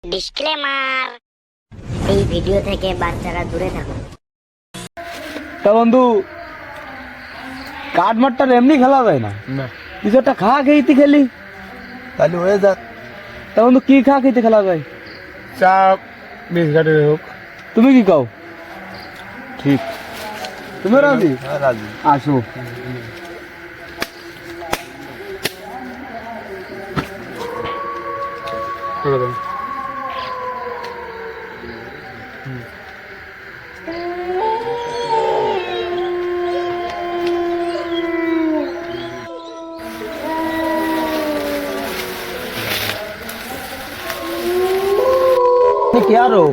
Disclaimer, এই video থেকে বাচ্চারা দূরে থাকুন। তা বন্ধু, কাঠ মাঠটা এমনি খেলা যায় না, কিছু একটা খা খেয়েতে খেলি তাহলে হয়ে যাক। তা বন্ধু, কি খা খেতে খেলা যায়? চা বিস্কুটের হোক। তুমি কি কও? ঠিক, তুমি রাজি? রাজি। আসো। কি আরো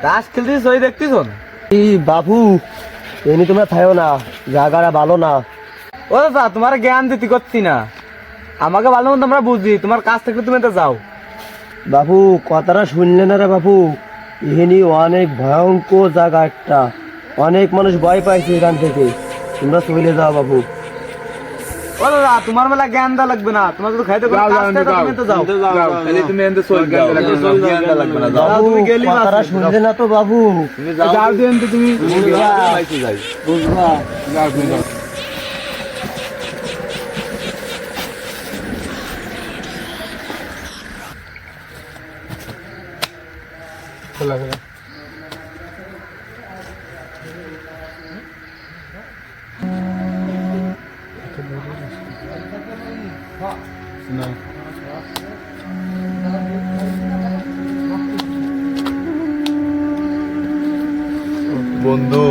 তাস খেলতেছ, ওই দেখতেছ না? এই বাবু, এমনি তোমরা থাকো না, জায়গাটা ভালো না। ও দাদা, তোমার জ্ঞান দিতে করছি না, আমাকে ভালো মতো আমরা বুঝি, তোমার কাছ থেকে তুমি তো যাও। বাবু কথাটা শুনলে না রে বাবু, এখানে অনেক ভয়ঙ্কর জায়গা একটা, অনেক মানুষ ভয় পাইছে এখান থেকে, তোমরা চলে যাও বাবু। ও দাদা, তোমার মেলা জ্ঞান দেওয়া লাগবে না, তোমার যদি খাইতে তুমি তো যাও। তুমি এনতে চল যাও, জ্ঞান দেওয়া লাগবে না, যাও। তুমি গেলি কথাটা শুনলে না তো বাবু, তুমি যাও দেন তো, তুমি যাই বুঝবা। যাও তুমি যাও। খোলা খোলা। না বন্ধু,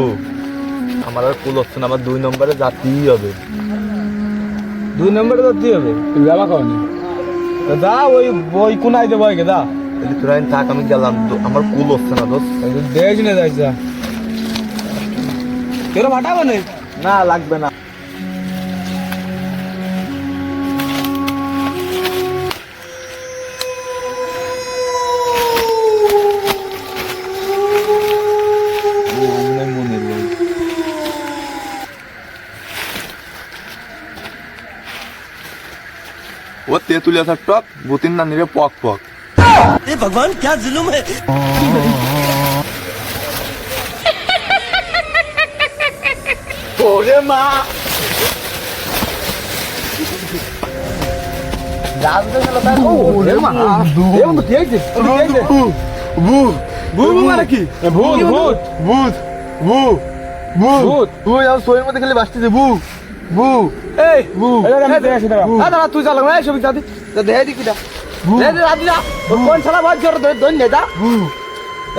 আমার আর কুল হচ্ছে না, আমার 2 নম্বরে যাতেই হবে। 2 নম্বরে যাতেই হবে। তুমি যাবা খাওনি? যা, ওই কোনায় দেবো, যা। তোরা থাক, আমি গেলাম, আমার কুল হচ্ছে না দোস্ত। দেখ না যাইছা, কেন ফাটাবো না, লাগবে না। ও তেঁতুলিয়া স্যার টক, বুতিন না নিরে পক পক। এ ভগবান, क्या जुलुम है। ওরে মা, রাজদে গেল তাই। ওরে মা, এ বন্ধু কি হইছে? কি হইছে? ভূত মানে কি? ভূত ভূত ভূত ভূত ভূত তুই আর সোয়ের মধ্যে খালি বাসতেছে ভূ ভূ। এই ভূ দাদা, তুই চালাক না, এসব দাদি দেহে দি কিটা দে দে রাজি না, কোন শালা বাজ জোর দই নে দা।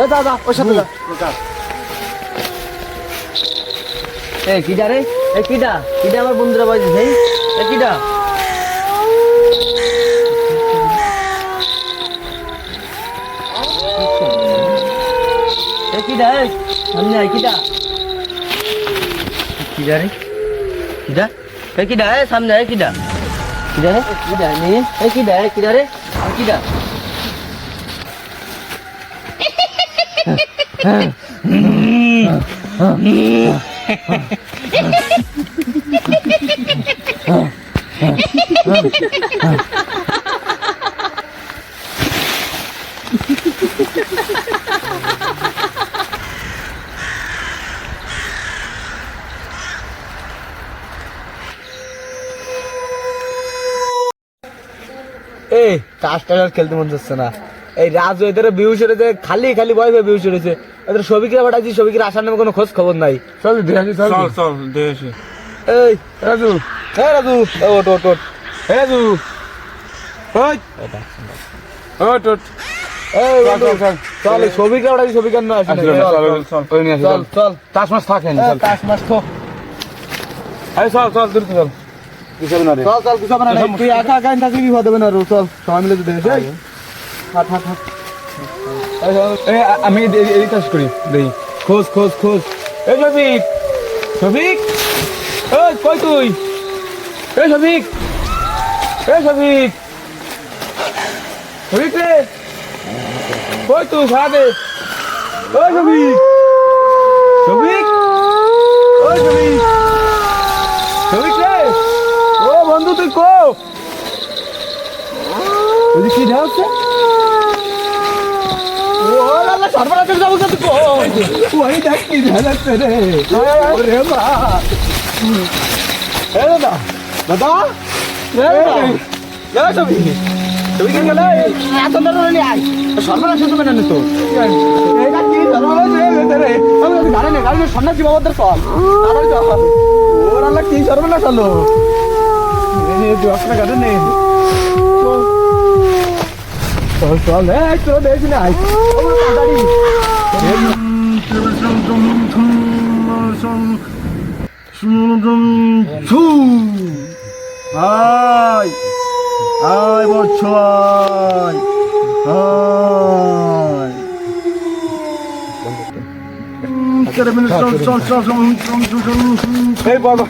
এ দাদা, ওর সাথে যা। এ কিডা রে, এ কিডা কিডা আমার বন্ধুরা বাজে ভাই, এ কিডা। এ কিডা, এ সামনে আয়, কিডা কিডা রে, কিডা এ কিডা, এ সামনে আয়, কিডা কিডা রে, কিডা নে, এ কিডা, এ কিডা রে, এ কিডা। এই কাজটা আর খেলতে মন যাচ্ছে না। এই রাজু এদের বিহু সেরেছে, খালি খালি ভয় ভয় বিহু সেরেছে। এদের সবিকের পাঠাচ্ছি, সবিকের আসার নামে কোনো খোঁজ খবর নাই। চল দেখে চল চল দেখে। এই রাজু, হ্যাঁ রাজু, ওট ওট ওট। রাজু, ওই ওট ওট। এই চল চল চল চল, সবিকের পাঠাচ্ছি, সবিকের না আসে। চল ওই নিয়ে চল চল, তাস মাছ থাকেন। চল তাস মাস খো। এই চল চল দ্রুত চল। কিসব না রে, চল চল, কিছু হবে না, তুই একা একা থাকলে বিপদ হবে না। চল, সবাই মিলে দেখে যাই। হাট হাট হাট। আমি এই কাজ করি দেই। খোঁজ খোঁজ খোঁজ। এই শফিক, শফিক, এই কই তুই? এই শফিক, এই শফিক, শফিক রে, কই তুই? সারা দে। ওই শফিক, শফিক, ওই শফিক, শফিক রে, ও বন্ধু তুই কো? ওই যে কি ঢালছে? ও আল্লাহ সর্বনাশ করে যাবো তুই কো? ওই দেখ কি ঢালছে রে, ওরে মা। এ দাদা, দাদা, এ শফিক, শফিক গেলে এত ধরে নিয়ে আয়, সর্বনাশ হতে পারে না তো। এটা কি সর্বনাশ হয়ে গেছে রে? আমি তো গাড়ি নেই, গাড়ি নিয়ে সন্ন্যাসী বাবাদের চল, তাড়াতাড়ি চল। ওর আল্লাহ কি সর্বনাশ হলো? দশটা গাড়ি নেই, চল চল, এই চল দেখি না, আয় তাড়াতাড়ি। আয় আয় বচ্চ আয় আয় এই বাবা,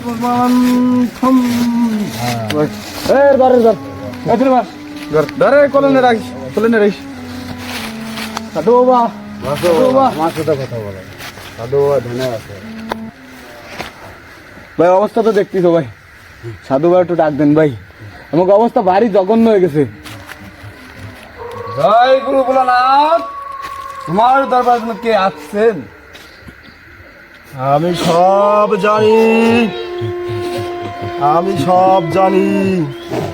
এই ধরে ধর, এখানে মার, ধরে কলনে রাখিস, কলনে রাখিস। সাধু বাবা, সাধু বাবা, আমার সাথে কথা বলো। সাধু বাবা ধনে আছে। ভাই অবস্থা তো দেখতেছো ভাই, সাধু বাবা একটু ডাক দেন ভাই, আমাকে অবস্থা ভারী জঘন্য হয়ে গেছে। জয় গুরু ভোলানাথ, তোমার দরবার কে আসছেন? আমি সব জানি, আমি সব জানি,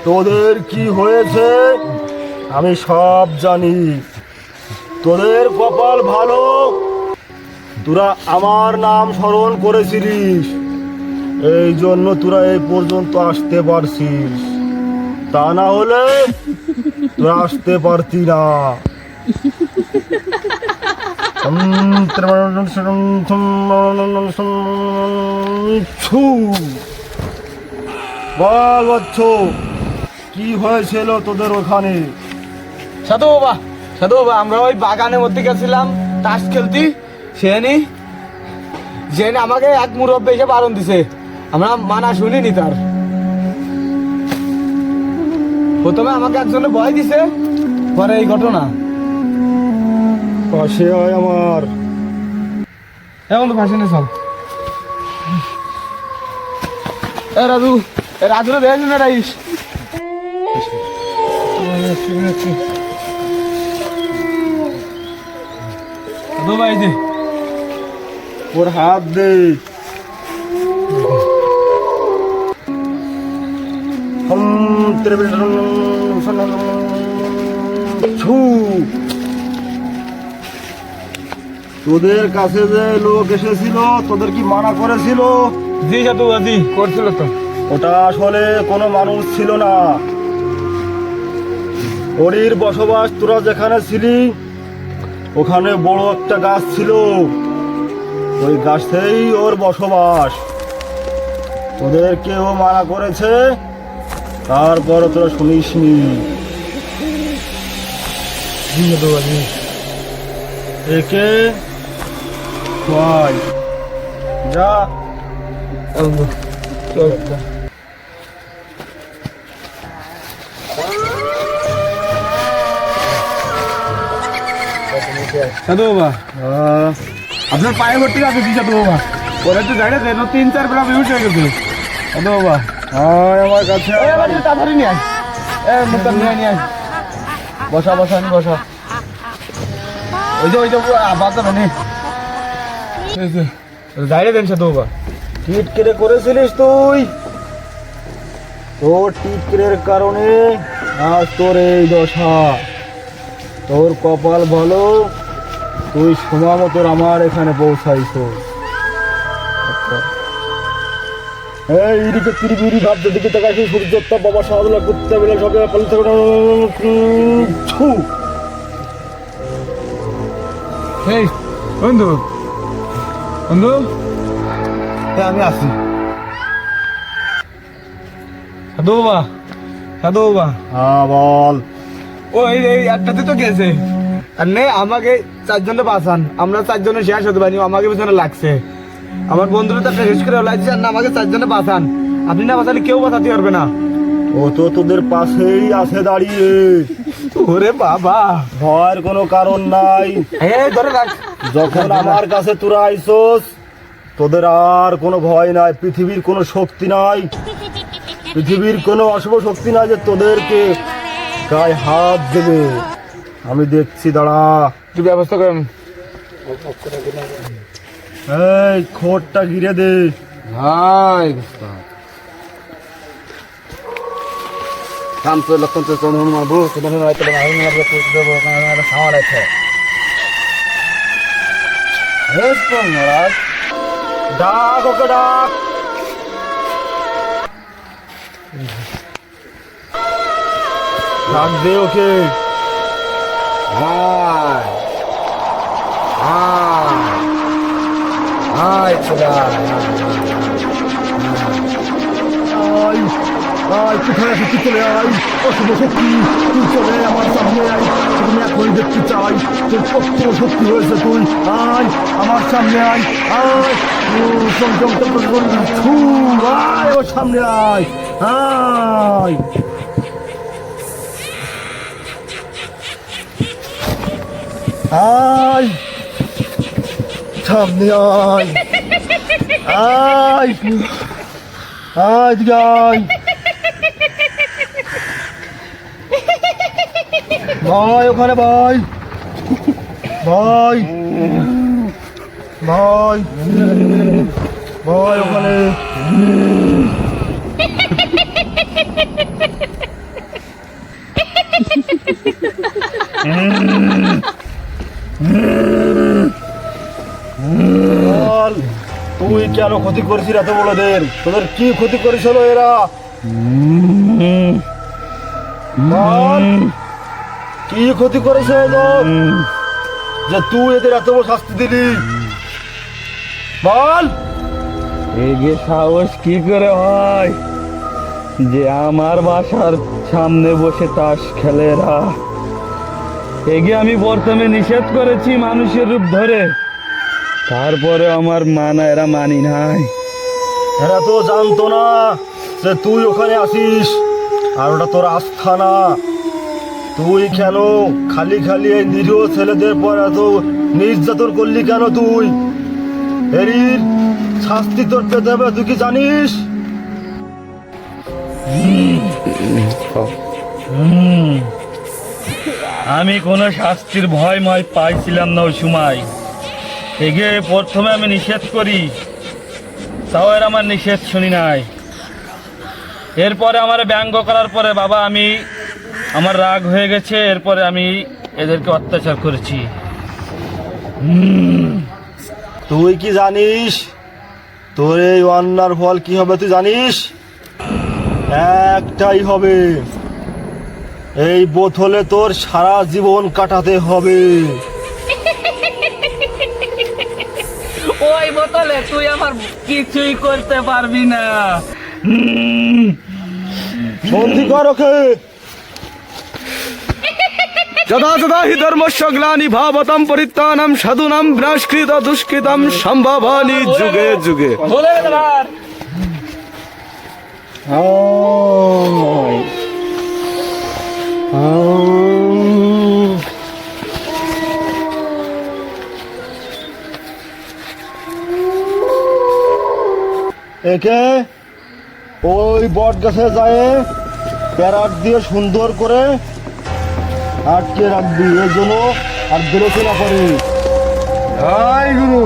তোদের কি হয়েছে আমি সব জানি। তোদের কপাল ভালো, তোরা আমার নাম স্মরণ করেছিলিস, এই জন্য তোরা এই পর্যন্ত আসতে পারছিস, তা না হলে তোরা আসতে পারতি না। বল বচ্চ, কি হয়েছিল তোদের ওখানে? সাধু বাবা, সাধু বাবা, আমরা ওই বাগানের মধ্যে গেছিলাম তাস খেলতি, সেখানে আমাকে এক মুরব্বী এসে বারণ দিছে, আমরা মানা শুনিনি তার। প্রথমে আমাকে একজনে ভয় দিছে, পরে এই ঘটনা। পাশে হয় আমার। এখন তো ফাঁসি নেই সব। এ রাজু, এ রাজুরে দেখেছি না রাইস? সাধু ভাই যে ওর হাত দে। তোদের কাছে যে লোক এসেছিল তোদের কি মানা করেছিল? জি সাধু বাদি করছিল তো। ওটা আসলে কোনো মানুষ ছিল না, ওরির বসবাস। তোরা যেখানে ছিলি ওখানে বড় একটা গাছ ছিল, ওই গাছেই ওর বসবাস। তোদের কেউ মানা করেছে, তারপর তোরা শুনিসনি। একে যা সাধু বাবা, আপনার পায়ে ভর্তি আছে কি সাধু বাবা? ওরা তো জানে তো 3-4 বেলা বেহুশ হয়ে গেছে সাধু বাবা। আমার কাছে তাড়াতাড়ি নিয়ে আয়, মুখটা নিয়ে আয়, বসা বসা নি বসা। ওই যে বাচ্চা মানে যাইরে দেন সাধু বাবা। টিটকেরে করেছিলিস তুই, তোর টিটকেরের কারণে আজ তোর এই দশা। তোর কপাল ভালো, তুই সময় মতো আমার এখানে পৌঁছাইছ। এই ইরিকে তিরিবিরি ভাবতে দিকে তাকাইছি, সূর্যটা বাবা সাহায্য করতে বেলা সবে পালিত এই বন্ধু, বন্ধু আমি আসি। সাধু বাবা, সাধু বাবা। হ্যাঁ বল। ও এই একটাতে তো গেছে, আর নেই আমাকে 4 জনে বাঁচান, আমরা 4 জনে শেষ হতে পারিনি, আমাকে পিছনে লাগছে। আমার বন্ধুরা তো শেষ করে লাইছে, আর না আমাকে 4 জনে বাঁচান, আপনি না বাঁচালে কেউ বাঁচাতে পারবে না। ও তো তোদের পাশেই আছে দাঁড়িয়ে। ওরে বাবা, ভয়ের কোনো কারণ নাই। এই ধরে রাখ। যখন আমার কাছে তোরা আইসোস, তোদের আর কোনো ভয় নাই। পৃথিবীর কোনো শক্তি নাই, পৃথিবীর কোনো অশুভ শক্তি নাই যে তোদেরকে গায়ে হাত দেবে। আমি দেখছি, দাঁড়া। কি ব্যবস্থা করেন? এই খোঁটটা ঘিরে দে। হাই কাম তো লক্ষণ তো কোন মারবো, কোন হয়তো মারবো, মারবো তো দেবো, না সামাল আছে। হেস তো মহারাজ, ডাক ওকে ডাক। ডাক দে ওকে। হাই হাই হাই চলা। আয় আয়, কোথায় আছিস তুই? চলে আয়। অশুভ শক্তি, তুই চলে আয় আমার সামনে আয়। তুমি এখনই দেখতে চাই তোর কত শক্তি হয়েছে। তুই আয় আমার সামনে আয়। আয় আয় ওর সামনে আয়। আয় আয় সামনে আয়। আয় আয় দিকে আয়। ভাই ওখানে ভাই, ভাই ভাই ভাই ওখানে। বল, তুই কেন ক্ষতি করেছিস এত বড়দের? তোদের কি ক্ষতি করেছিল এরা? বল, কি ক্ষতি করেছে এদের যে তুই এদের এত বড় শাস্তি দিলি? বল। এগে সাহস কি করে হয় যে আমার বাসার সামনে বসে তাস খেলে এরা? এগে আমি প্রথমে নিষেধ করেছি মানুষের রূপ ধরে, তারপরে আমার মানা এরা মানি নাই। এরা তো জানতো না যে তুই ওখানে আসিস, আর ওটা তোর আস্থানা। তুই কেন খালি খালি এই নিরীহ ছেলেদের পর এত নির্যাতন করলি কেন? তুই এরির শাস্তি তোর পেতে হবে, তুই কি জানিস? আমি কোনো শাস্তির ভয় পাইছিলাম না ওই সময়। এগে প্রথমে আমি নিষেধ করি, তাও এর আমার নিষেধ শুনি নাই। এরপরে আমার ব্যঙ্গ করার পরে বাবা আমার রাগ হয়ে গেছে, এরপরে আমি এদেরকে অত্যাচার করেছি। তুই কি জানিস তোর এই অন্যার ফল কি হবে? তুই জানিস একটাই হবে, এই বোতলে তোর সারা জীবন কাটাতে হবে। ওই বোতলে তুই আমার কিছুই করতে পারবি না। বন্দি কর ওকে। যদা যদা হি ধর্মস্য গ্লানি ভাবতাম পরিত্রাণাম সাধুনাম বিনাশকৃত দুষ্কৃতম সম্ভবানি যুগে যুগে। বলে এবার একে ওই বট গাছে যায় প্যারাট দিয়ে সুন্দর করে আটকে রাখবি, এর জন্য আর বেরোতে না পারে। জয় গুরু।